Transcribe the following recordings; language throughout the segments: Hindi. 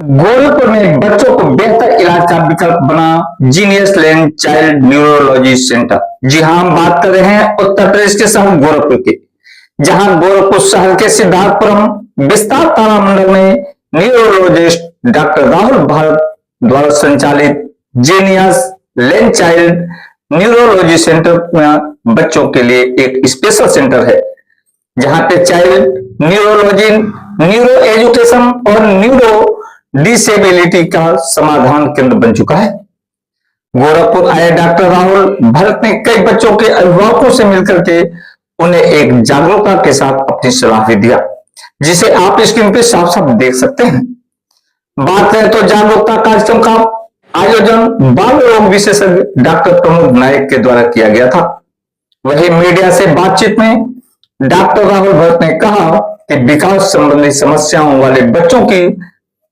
गोरखपुर में बच्चों को बेहतर इलाज का विकल्प बना जीनियस लेन चाइल्ड न्यूरोलॉजी सेंटर। जी हां, हम बात कर रहे हैं उत्तर प्रदेश के शहर गोरखपुर की, जहां गोरखपुर शहर के सिद्धार्थपुरम विस्तार तारा मंडल में न्यूरोलॉजिस्ट डॉक्टर राहुल भारत द्वारा संचालित जीनियस लेन चाइल्ड न्यूरोलॉजी सेंटर में बच्चों के लिए एक स्पेशल सेंटर है, जहां पे चाइल्ड न्यूरोलॉजी, न्यूरो एजुकेशन और न्यूरो डिसेबिलिटी का समाधान केंद्र बन चुका है। गोरखपुर आए डॉक्टर राहुल भरत ने कई बच्चों के अभिभावकों से मिलकर के उन्हें एक जागरूकता के साथ अपनी सलाह भी दिया, जिसे आप स्क्रीन पे साफ साफ देख सकते हैं। बात करें तो जागरूकता कार्यक्रम का आयोजन बाल रोग विशेषज्ञ डॉक्टर प्रमोद नायक के द्वारा किया गया था। वही मीडिया से बातचीत में डॉक्टर राहुल भरत ने कहा कि विकास संबंधी समस्याओं वाले बच्चों की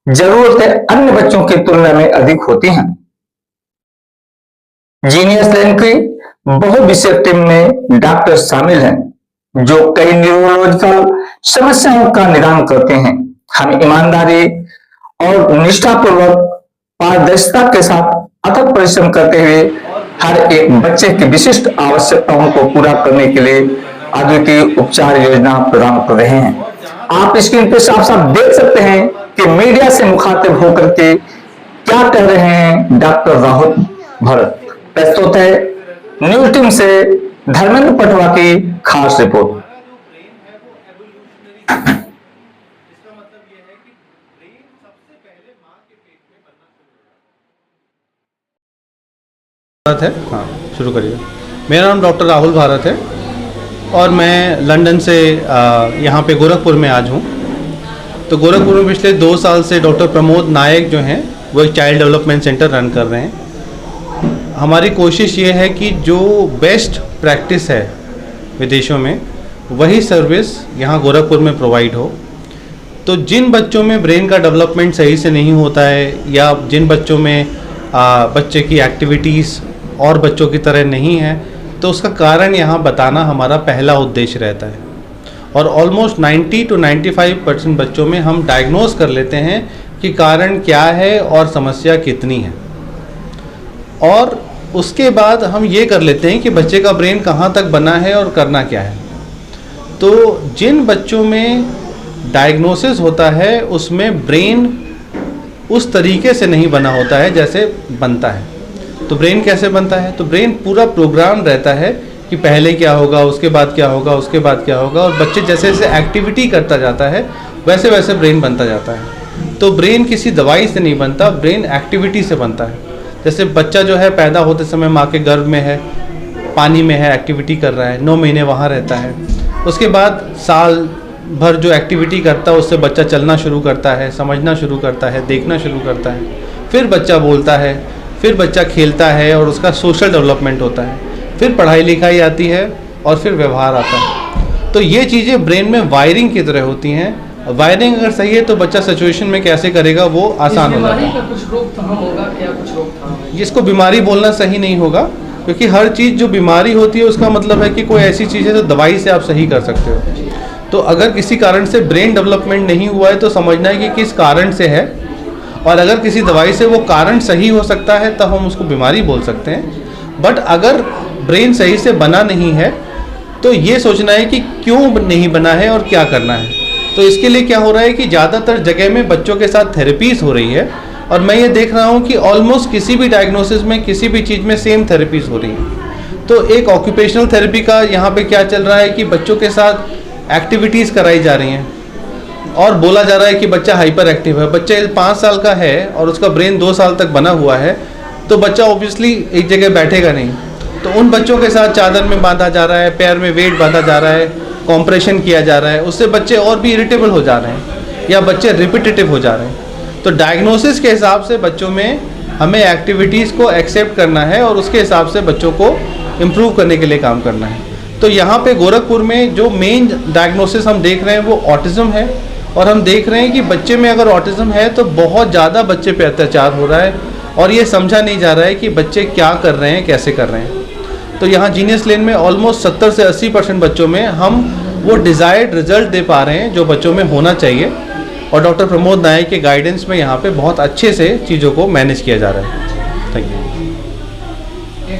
जरूरतें अन्य बच्चों की तुलना में अधिक होती हैं। जीनियस लेन की बहुविषयक टीम में डॉक्टर शामिल हैं, जो कई न्यूरोलॉजिकल समस्याओं का निदान करते हैं। हम ईमानदारी और निष्ठापूर्वक पारदर्शिता के साथ अथक परिश्रम करते हुए हर एक बच्चे की विशिष्ट आवश्यकताओं को पूरा करने के लिए अद्वितीय उपचार योजना प्रदान कर रहे हैं। आप स्क्रीन पे साफ साफ देख सकते हैं कि मीडिया से मुखातिब होकर के क्या कह रहे हैं डॉक्टर राहुल भरत। प्रस्तुत है न्यूज टीम से धर्मेंद्र पटवा की खास रिपोर्ट। है हाँ, शुरू करिए। मेरा नाम डॉक्टर राहुल भारत है और मैं लंदन से यहाँ पे गोरखपुर में आज हूँ। तो गोरखपुर में पिछले 2 साल से डॉक्टर प्रमोद नायक जो हैं वो एक चाइल्ड डेवलपमेंट सेंटर रन कर रहे हैं। हमारी कोशिश ये है कि जो बेस्ट प्रैक्टिस है विदेशों में वही सर्विस यहाँ गोरखपुर में प्रोवाइड हो। तो जिन बच्चों में ब्रेन का डेवलपमेंट सही से नहीं होता है या जिन बच्चों में बच्चे की एक्टिविटीज़ और बच्चों की तरह नहीं है, तो उसका कारण यहाँ बताना हमारा पहला उद्देश्य रहता है। और ऑलमोस्ट 90 to 95% बच्चों में हम डायग्नोज कर लेते हैं कि कारण क्या है और समस्या कितनी है, और उसके बाद हम ये कर लेते हैं कि बच्चे का ब्रेन कहाँ तक बना है और करना क्या है। तो जिन बच्चों में डायग्नोसिस होता है उसमें ब्रेन उस तरीके से नहीं बना होता है जैसे बनता है। तो ब्रेन कैसे बनता है? तो ब्रेन पूरा प्रोग्राम रहता है कि पहले क्या होगा, उसके बाद क्या होगा, उसके बाद क्या होगा, और बच्चे जैसे जैसे एक्टिविटी करता जाता है वैसे वैसे ब्रेन बनता जाता है। तो ब्रेन किसी दवाई से नहीं बनता, ब्रेन एक्टिविटी से बनता है। जैसे बच्चा जो है पैदा होते समय माँ के गर्भ में है, पानी में है, एक्टिविटी कर रहा है, 9 महीने वहाँ रहता है। उसके बाद साल भर जो एक्टिविटी करता है उससे बच्चा चलना शुरू करता है, समझना शुरू करता है, देखना शुरू करता है, फिर बच्चा बोलता है, फिर बच्चा खेलता है और उसका सोशल डेवलपमेंट होता है, फिर पढ़ाई लिखाई आती है और फिर व्यवहार आता है। तो ये चीज़ें ब्रेन में वायरिंग की तरह होती हैं। वायरिंग अगर सही है तो बच्चा सिचुएशन में कैसे करेगा वो आसान हो जाता है। कुछ रोकथाम होगा क्या? कुछ रोकथाम जिसको बीमारी बोलना सही नहीं होगा, क्योंकि हर चीज़ जो बीमारी होती है उसका मतलब है कि कोई ऐसी चीज़ है तो दवाई से आप सही कर सकते हो। तो अगर किसी कारण से ब्रेन डेवलपमेंट नहीं हुआ है तो समझना है कि किस कारण से है, और अगर किसी दवाई से वो कारण सही हो सकता है तब हम उसको बीमारी बोल सकते हैं। बट अगर ब्रेन सही से बना नहीं है तो ये सोचना है कि क्यों नहीं बना है और क्या करना है। तो इसके लिए क्या हो रहा है कि ज़्यादातर जगह में बच्चों के साथ थेरेपीज़ हो रही है, और मैं ये देख रहा हूँ कि ऑलमोस्ट किसी भी डायग्नोसिस में किसी भी चीज़ में सेम थेरेपीज़ हो रही है। तो एक ऑक्यूपेशनल थेरेपी का यहाँ पे क्या चल रहा है कि बच्चों के साथ एक्टिविटीज़ कराई जा रही हैं और बोला जा रहा है कि बच्चा हाइपर एक्टिव है। बच्चा 5 साल का है और उसका ब्रेन 2 साल तक बना हुआ है, तो बच्चा ऑब्वियसली एक जगह बैठेगा नहीं। तो उन बच्चों के साथ चादर में बांधा जा रहा है, पैर में वेट बांधा जा रहा है, कॉम्प्रेशन किया जा रहा है, उससे बच्चे और भी इरिटेबल हो जा रहे हैं या बच्चे रिपीटेटिव हो जा रहे हैं। तो डायग्नोसिस के हिसाब से बच्चों में हमें एक्टिविटीज़ को एक्सेप्ट करना है और उसके हिसाब से बच्चों को इम्प्रूव करने के लिए काम करना है। तो यहाँ पे गोरखपुर में जो मेन डायग्नोसिस हम देख रहे हैं वो ऑटिज़म है, और हम देख रहे हैं कि बच्चे में अगर ऑटिज़म है तो बहुत ज़्यादा बच्चे पे अत्याचार हो रहा है, और ये समझा नहीं जा रहा है कि बच्चे क्या कर रहे हैं, कैसे कर रहे हैं। तो यहाँ जीनियस लेन में ऑलमोस्ट 70 से 80% बच्चों में हम वो डिज़ायर्ड रिजल्ट दे पा रहे हैं जो बच्चों में होना चाहिए। और डॉक्टर प्रमोद नायक के गाइडेंस में यहाँ पे बहुत अच्छे से चीज़ों को मैनेज किया जा रहा है। Thank you.